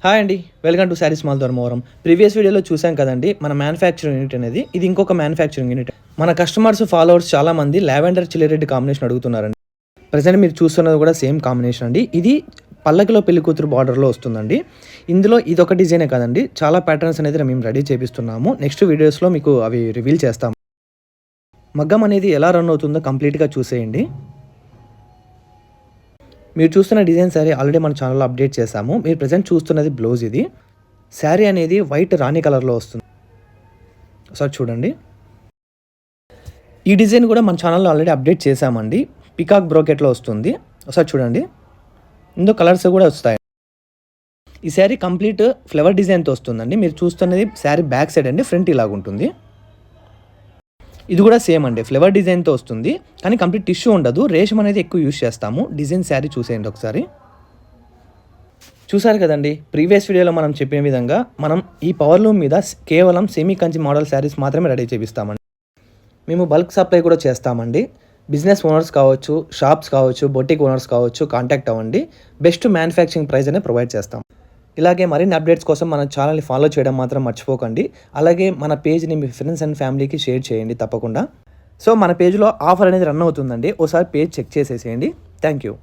Hi అండి, welcome to saris mall Dharmavaram. Previous వీడియోలో చూసాం కదండి మన మ్యానుఫ్యాక్చరింగ్ యూనిట్ అనేది. ఇది ఇంకొక మ్యానుఫ్యాక్చరింగ్ యూనిట్. మన కస్టమర్స్ ఫాలోవర్స్ చాలామంది లావెండర్ చిల్లిరెడ్డి కాంబినేషన్ అడుగుతున్నారండి. ప్రజెంట్ మీరు చూస్తున్నది కూడా సేమ్ కాంబినేషన్ అండి. ఇది పల్లకిలో పెళ్లి కూతురు బార్డర్లో వస్తుందండి. ఇందులో ఇదొక డిజైనే కదండి, చాలా ప్యాటర్న్స్ అనేది మేము రెడీ చేపిస్తున్నాము. నెక్స్ట్ వీడియోస్లో మీకు అవి రివీల్ చేస్తాము. మగ్గం అనేది ఎలా రన్ అవుతుందో కంప్లీట్గా చూసేయండి. మీరు చూస్తున్న డిజైన్ శారీ ఆల్రెడీ మన ఛానల్లో అప్డేట్ చేశాము. మీరు ప్రజెంట్ చూస్తున్నది బ్లౌజ్. ఇది శారీ అనేది వైట్ రాణి కలర్లో వస్తుంది. ఒకసారి చూడండి. ఈ డిజైన్ కూడా మన ఛానల్లో ఆల్రెడీ అప్డేట్ చేశామండి. పికాక్ బ్రోకెట్లో వస్తుంది. ఒకసారి చూడండి, ఇందులో కలర్స్ కూడా వస్తాయి. ఈ శారీ కంప్లీట్ ఫ్లవర్ డిజైన్తో వస్తుందండి. మీరు చూస్తున్నది శారీ బ్యాక్ సైడ్ అండి, ఫ్రంట్ ఇలాగ ఉంటుంది. ఇది కూడా సేమ్ అండి, ఫ్లవర్ డిజైన్తో వస్తుంది, కానీ కంప్లీట్ టిష్యూ ఉండదు. రేషం అనేది ఎక్కువ యూజ్ చేస్తాము. డిజైన్ శారీ చూసేయండి ఒకసారి. చూసారు కదండి, ప్రీవియస్ వీడియోలో మనం చెప్పిన విధంగా మనం ఈ పవర్ లూమ్ మీద కేవలం సెమీ కంచి మోడల్ శారీస్ మాత్రమే రెడీ చేపిస్తామండి. మేము బల్క్ సప్లై కూడా చేస్తామండి. బిజినెస్ ఓనర్స్ కావచ్చు, షాప్స్ కావచ్చు, బొటిక్ ఓనర్స్ కావచ్చు, కాంటాక్ట్ అవ్వండి. బెస్ట్ మ్యానుఫ్యాక్చరింగ్ ప్రైస్ అనే ప్రొవైడ్ చేస్తాం. ఇలాగే మరిన్ని అప్డేట్స్ కోసం మన ఛానల్ని ఫాలో చేయడం మాత్రం మర్చిపోకండి. అలాగే మన పేజ్ని మీ ఫ్రెండ్స్ అండ్ ఫ్యామిలీకి షేర్ చేయండి తప్పకుండా. సో మన పేజ్లో ఆఫర్ అనేది రన్ అవుతుందండి, ఒకసారి పేజ్ చెక్ చేసేసేయండి. Thank you.